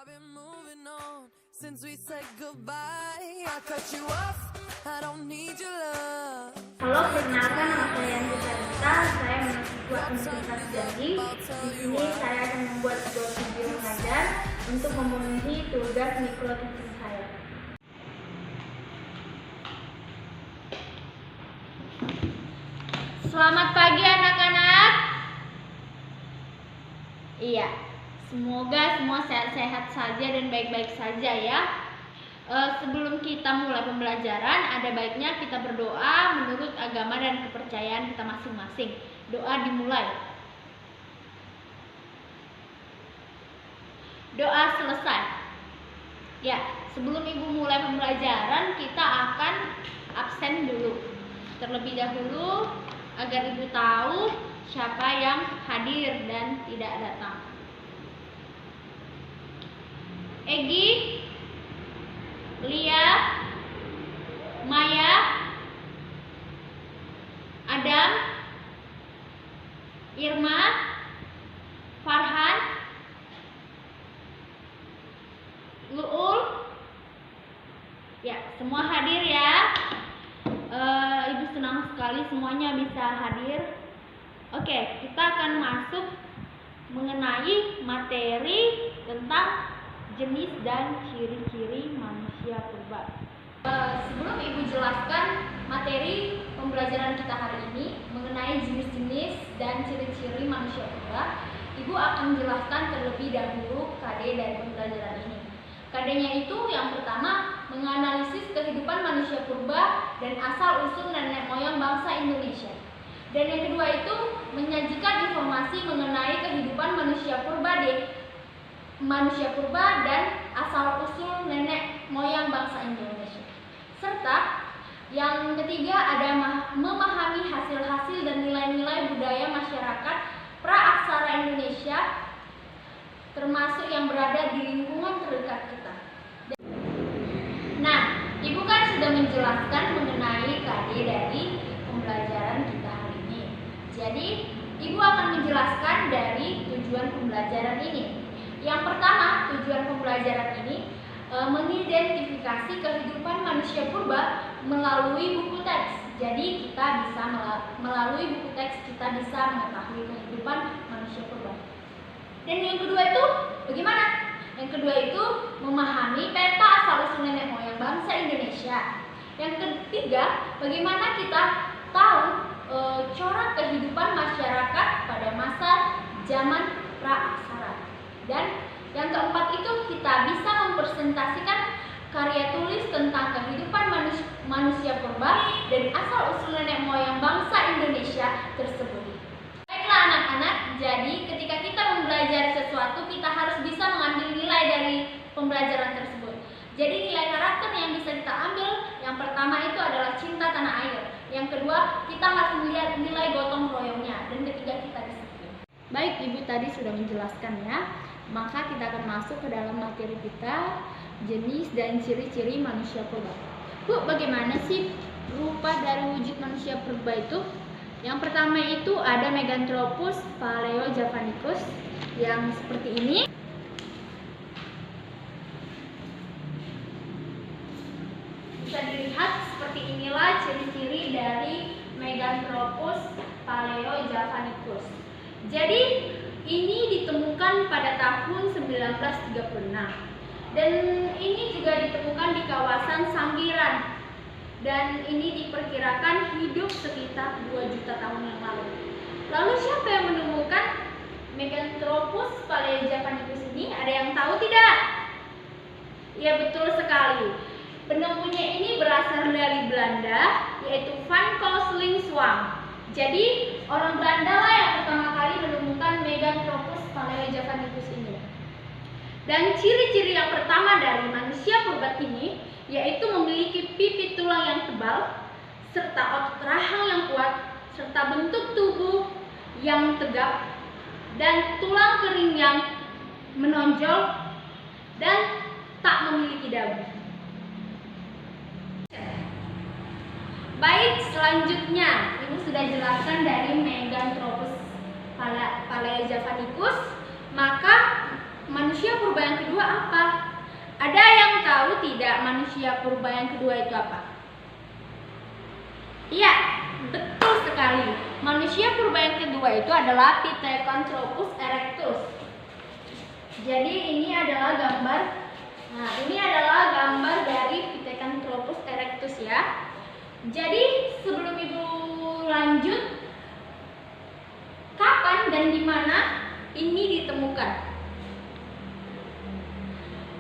I've been moving on since we said goodbye. I cut you off, I don't need your love. Halo, perkenalkan nama saya Andika Rita. Saya mahasiswa Universitas Jambi. Di sini saya akan membuat sebuah video mengajar untuk memenuhi tugas mikro teaching saya. Selamat pagi anak-anak. Iya, semoga semua sehat-sehat saja dan baik-baik saja ya. Sebelum kita mulai pembelajaran, ada baiknya kita berdoa menurut agama dan kepercayaan kita masing-masing. Doa dimulai. Doa selesai. Ya, sebelum Ibu mulai pembelajaran, kita akan absen dulu. Terlebih dahulu agar Ibu tahu siapa yang hadir dan tidak datang. Egi, Lia, Maya, Adam, Irma, Farhan, Luul. Ya, semua hadir ya. Ibu senang sekali semuanya bisa hadir. Oke, kita akan masuk mengenai materi tentang jenis dan ciri-ciri manusia purba. Sebelum Ibu jelaskan materi pembelajaran kita hari ini mengenai jenis-jenis dan ciri-ciri manusia purba, Ibu akan menjelaskan terlebih dahulu KD dari pembelajaran ini. KD-nya itu yang pertama menganalisis kehidupan manusia purba dan asal-usul nenek moyang bangsa Indonesia. Dan yang kedua itu menyajikan informasi mengenai kehidupan manusia purba dan asal-usul nenek moyang bangsa Indonesia. Serta yang ketiga ada memahami hasil-hasil dan nilai-nilai budaya masyarakat praaksara Indonesia termasuk yang berada di lingkungan terdekat kita. Nah, Ibu kan sudah menjelaskan mengenai KD dari pembelajaran kita hari ini. Jadi, Ibu akan menjelaskan dari tujuan pembelajaran ini. Yang pertama, tujuan pembelajaran ini mengidentifikasi kehidupan manusia purba melalui buku teks. Jadi, kita bisa melalui buku teks kita bisa mengetahui kehidupan manusia purba. Dan yang kedua itu bagaimana? Yang kedua itu memahami peta asal-usul nenek moyang bangsa Indonesia. Yang ketiga, bagaimana kita tahu corak kehidupan masyarakat pada masa zaman praaksara. Dan yang keempat itu kita bisa mempresentasikan karya tulis tentang kehidupan manusia purba dan asal-usul nenek moyang bangsa Indonesia tersebut. Baiklah anak-anak, jadi ketika kita mempelajari sesuatu, kita harus bisa mengambil nilai dari pembelajaran tersebut. Jadi nilai karakter yang bisa kita ambil, yang pertama itu adalah cinta tanah air. Yang kedua, kita harus melihat nilai gotong royongnya. Dan ketiga, kita disiplin. Baik, Ibu tadi sudah menjelaskan ya. Maka kita akan masuk ke dalam materi kita, jenis dan ciri-ciri manusia purba. Bu, bagaimana sih rupa dari wujud manusia purba itu? Yang pertama itu ada Meganthropus paleojavanicus yang seperti ini. Bisa dilihat seperti inilah ciri-ciri dari Meganthropus paleojavanicus. Jadi ini ditemukan pada tahun 1936 dan ini juga ditemukan di kawasan Sambiran. Dan ini diperkirakan hidup sekitar 2 juta tahun yang lalu. Lalu siapa yang menemukan Meganthropus paleojavanicus ini? Ada yang tahu tidak? Ya, betul sekali. Penemunya ini berasal dari Belanda, yaitu Van Koslingswam. Jadi orang Belanda lah yang pertama kali menemukan Meganthropus paleojavanicus ini. Dan ciri-ciri yang pertama dari manusia purba ini yaitu memiliki pipi tulang yang tebal, serta otot rahang yang kuat, serta bentuk tubuh yang tegap, dan tulang kering yang menonjol, dan tak memiliki dagu. Baik, selanjutnya Ibu sudah jelaskan dari Meganthropus paleojavanicus, maka manusia purba yang kedua apa? Ada yang tahu tidak manusia purba yang kedua itu apa? Iya, betul sekali. Manusia purba yang kedua itu adalah Pithecanthropus erectus. Jadi ini adalah gambar. Nah, ini adalah gambar dari Pithecanthropus erectus ya. Jadi sebelum Ibu lanjut, kapan dan di mana ini ditemukan?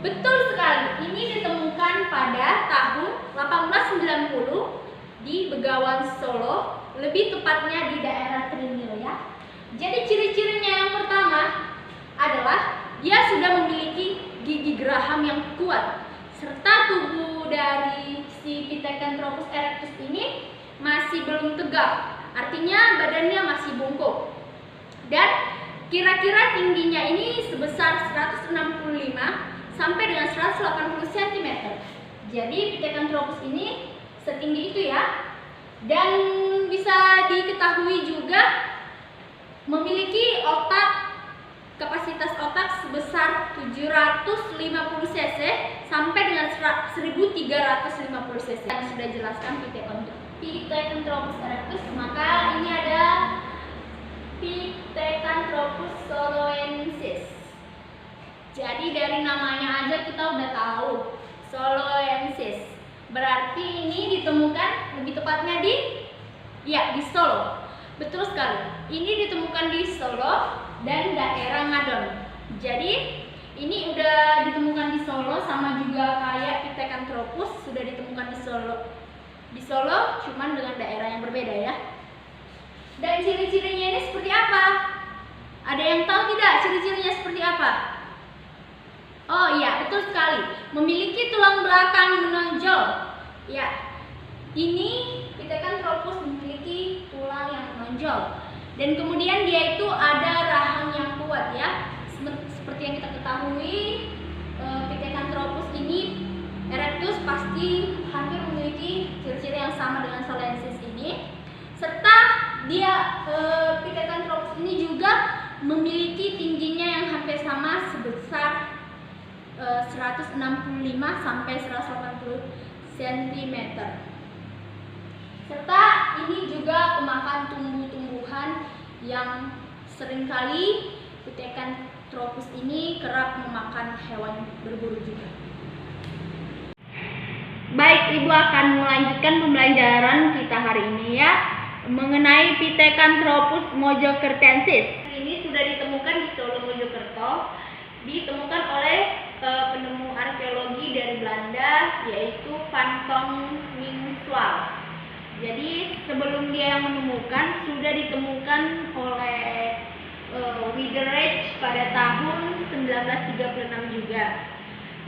Betul sekali, ini ditemukan pada tahun 1890 di Begawan, Solo, lebih tepatnya di daerah Trinil ya. Jadi ciri-cirinya yang pertama adalah dia sudah memiliki gigi geraham yang kuat, serta tubuh dari si Pithecanthropus erectus ini masih belum tegak, artinya badannya masih bungkuk. Dan kira-kira tingginya ini sebesar 165 sampai dengan 180 cm. Jadi Pithecanthropus ini setinggi itu ya. Dan bisa diketahui juga memiliki kapasitas otak sebesar 750 cc sampai dengan 1350 cc. Yang sudah jelaskan Pithecanthropus erectus, maka ini ada Pithecanthropus soloensis. Jadi dari namanya aja kita udah tahu soloensis. Berarti ini ditemukan lebih tepatnya di Solo. Betul sekali. Ini ditemukan di Solo dan daerah Ngadon. Jadi ini udah ditemukan di Solo, sama juga kayak Pithecanthropus sudah ditemukan di Solo. Di Solo cuman dengan daerah yang berbeda ya. Dan ciri-cirinya ini seperti apa? Ada yang tahu tidak ciri-cirinya seperti apa? Oh iya, betul sekali. Memiliki tulang belakang menonjol. Ya, ini Pithecanthropus memiliki tulang yang menonjol. Dan kemudian dia itu ada rahang yang kuat ya. Seperti yang kita ketahui, Pithecanthropus ini erectus pasti hampir memiliki ciri-ciri yang sama dengan soloensis ini. Serta dia Pithecanthropus ini juga memiliki tingginya yang hampir sama sebesar 165 sampai 180 cm. Serta ini juga pemakan tumbuh-tumbuhan yang seringkali Pithecanthropus ini kerap memakan hewan berburu juga. Baik, Ibu akan melanjutkan pembelajaran kita hari ini ya, mengenai Pithecanthropus mojokertensis. Ini sudah ditemukan di Solo, Mojokerto, ditemukan oleh penemu arkeologi dari Belanda, yaitu Van Ton Minswal. Jadi sebelum dia yang menemukan, sudah ditemukan oleh Widerich pada tahun 1936 juga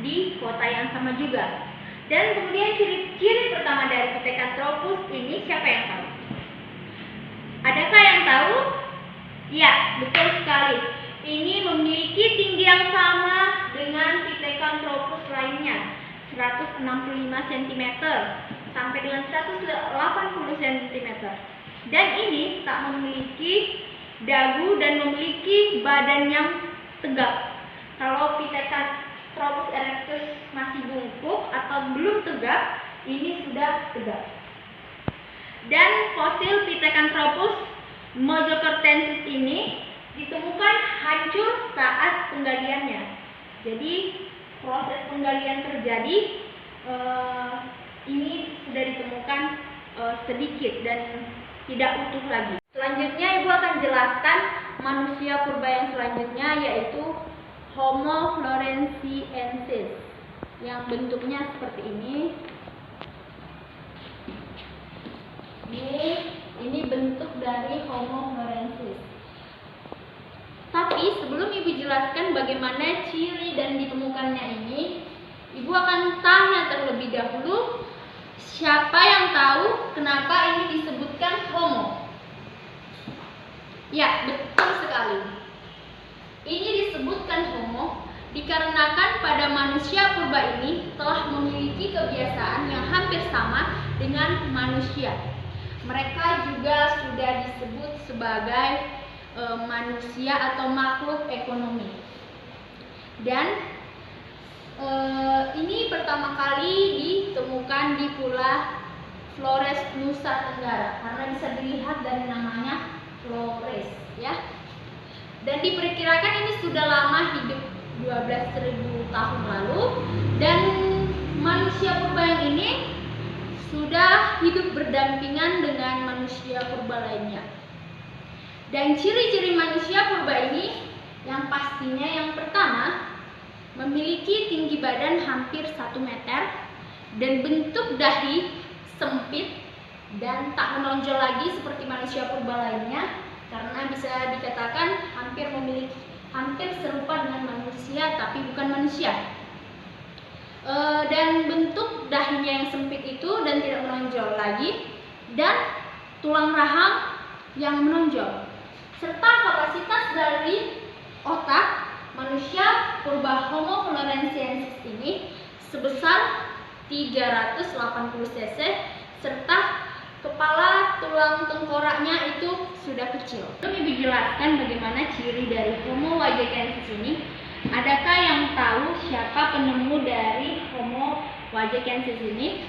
di kota yang sama juga. Dan kemudian ciri-ciri pertama dari Pithecanthropus ini siapa yang tahu? Adakah yang tahu? Ya, betul sekali. Ini memiliki tinggi yang sama dengan Pithecanthropus lainnya, 165 cm sampai dengan 180 cm. Dan ini tak memiliki dagu dan memiliki badan yang tegak. Kalau Pithecanthropus erectus masih bungkuk atau belum tegak, ini sudah tegak. Dan fosil Pithecanthropus mojokertensis ini ditemukan hancur saat penggaliannya. Jadi proses penggalian terjadi, ini sudah ditemukan sedikit dan tidak utuh lagi. Selanjutnya Ibu akan jelaskan manusia purba yang selanjutnya, yaitu Homo floresiensis, yang bentuknya seperti ini. Ini bentuk dari Homo floresiensis. Tapi sebelum Ibu jelaskan bagaimana ciri dan ditemukannya ini, Ibu akan tanya terlebih dahulu, siapa yang tahu kenapa ini disebutkan Homo? Ya, betul sekali. Ini disebutkan Homo dikarenakan pada manusia purba ini telah memiliki kebiasaan yang hampir sama dengan manusia. Mereka juga sudah disebut sebagai manusia atau makhluk ekonomi. Dan ini pertama kali ditemukan di Pulau Flores, Nusa Tenggara, karena bisa dilihat dari namanya Flores ya. Dan diperkirakan ini sudah lama hidup, 12.000 tahun lalu, dan manusia purba yang ini sudah hidup berdampingan dengan manusia purba lainnya. Dan ciri-ciri manusia purba ini yang pastinya yang pertama, memiliki tinggi badan hampir 1 meter dan bentuk dahi sempit dan tak menonjol lagi seperti manusia purba lainnya, karena bisa dikatakan hampir serupa dengan manusia tapi bukan manusia. Dan bentuk dahinya yang sempit itu dan tidak menonjol lagi, dan tulang rahang yang menonjol, serta kapasitas dari otak manusia purba Homo floresiensis ini sebesar 380 cc, serta kepala tulang tengkoraknya itu sudah kecil. Untuk Ibu jelaskan bagaimana ciri dari Homo wajakensis ini, adakah yang tahu siapa penemu dari Homo wajakensis ini?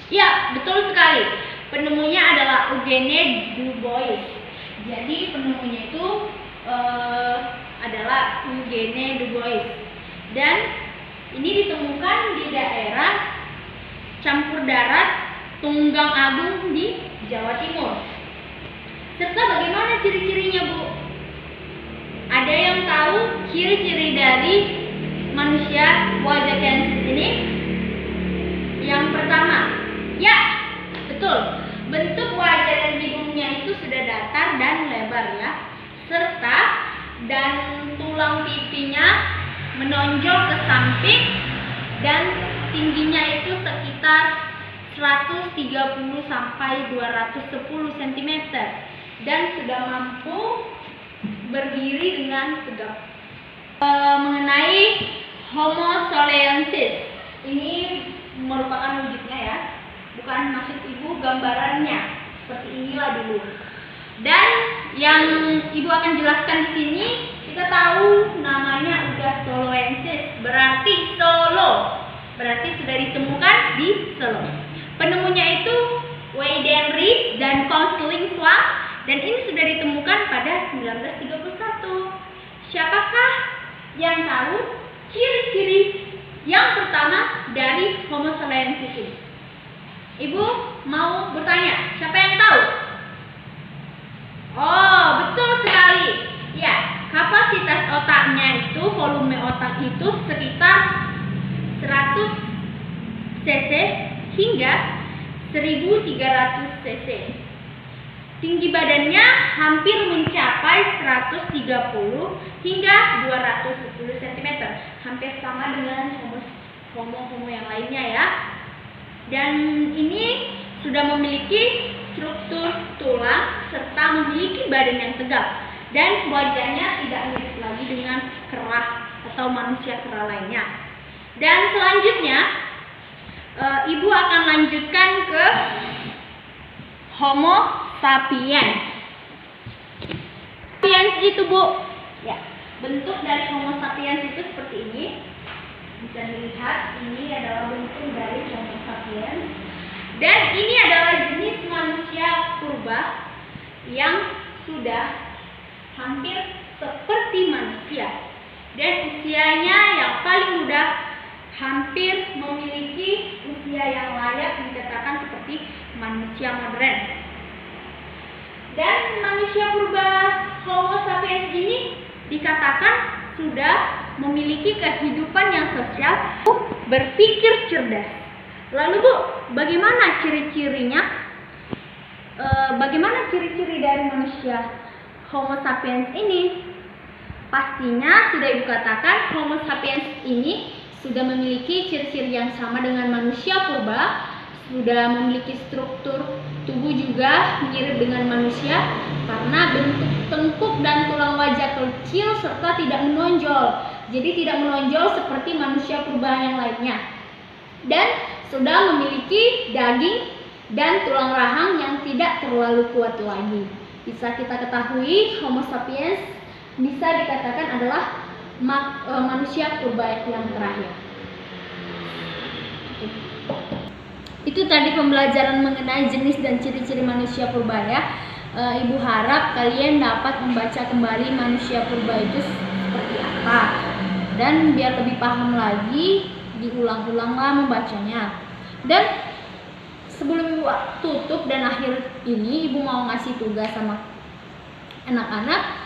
Ya, betul sekali. Penemunya adalah Eugene Du Bois. Jadi penemunya itu adalah Eugene Du Bois, dan ini ditemukan di daerah Campur Darat Tunggang Agung di Jawa Timur. Serta bagaimana ciri-cirinya, Bu? Ada yang tahu ciri-ciri dari manusia wajakensis ini? Yang pertama, ya, betul. Bentuk wajah dan hidungnya itu sudah datar dan lebar ya, serta dan tulang pipinya menonjol ke samping dan tingginya itu sekitar 130 sampai 210 cm dan sudah mampu berdiri dengan tegak. Mengenai Homo soleensis, ini merupakan wujudnya ya, bukan maksud Ibu gambarannya seperti inilah dulu. Dan yang Ibu akan jelaskan di sini, kita tahu namanya udah Soloensis, berarti Solo, berarti sudah ditemukan di Solo. Penemunya itu Weidenreich dan Konsling Swan, dan ini sudah ditemukan pada 1931. Siapakah yang tahu ciri-ciri yang pertama dari Homo soleensis ini? Ibu mau bertanya, siapa yang tahu? Oh, betul sekali. Ya, kapasitas otaknya itu, volume otak itu sekitar 100 cc hingga 1300 cc. Tinggi badannya hampir mencapai 130 hingga 210 cm, hampir sama dengan homo yang lainnya ya. Dan ini sudah memiliki struktur tulang serta memiliki badan yang tegap, dan wajahnya tidak mirip lagi dengan kera atau manusia kera lainnya. Dan selanjutnya Ibu akan lanjutkan ke Homo sapiens. Sapiens itu, Bu, ya, bentuk dari Homo sapiens itu seperti ini. Bisa dilihat, ini adalah bentuk dari Homo sapiens. Dan ini adalah jenis manusia purba yang sudah hampir seperti manusia, dan usianya yang paling muda hampir memiliki usia yang layak dikatakan seperti manusia modern. Dan manusia purba Homo sapiens ini dikatakan sudah memiliki kehidupan yang sosial, berpikir cerdas. Lalu, Bu, bagaimana ciri-cirinya? Bagaimana ciri-ciri dari manusia Homo sapiens ini? Pastinya sudah Ibu katakan Homo sapiens ini sudah memiliki ciri-ciri yang sama dengan manusia purba, sudah memiliki struktur tubuh juga mirip dengan manusia karena bentuk tengkuk dan tulang wajah kecil serta tidak menonjol. Jadi tidak menonjol seperti manusia purba yang lainnya. Dan sudah memiliki daging dan tulang rahang yang tidak terlalu kuat lagi. Bisa kita ketahui Homo sapiens bisa dikatakan adalah manusia purba yang terakhir. Itu tadi pembelajaran mengenai jenis dan ciri-ciri manusia purba ya. Ibu harap kalian dapat membaca kembali manusia purba itu seperti apa. Dan biar lebih paham lagi, diulang-ulanglah membacanya. Dan sebelum ibu tutup dan akhir ini, ibu mau ngasih tugas sama anak-anak.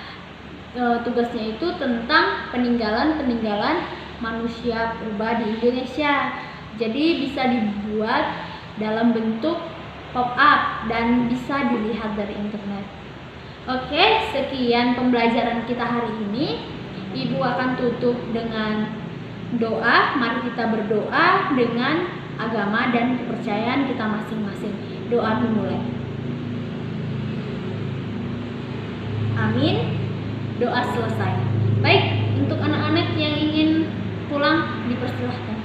Tugasnya itu tentang peninggalan manusia purba di Indonesia. Jadi bisa dibuat dalam bentuk pop-up dan bisa dilihat dari internet. Oke, sekian pembelajaran kita hari ini. Ibu akan tutup dengan doa. Mari kita berdoa dengan agama dan kepercayaan kita masing-masing. Doa dimulai. Amin. Doa selesai. Baik, untuk anak-anak yang ingin pulang dipersilahkan.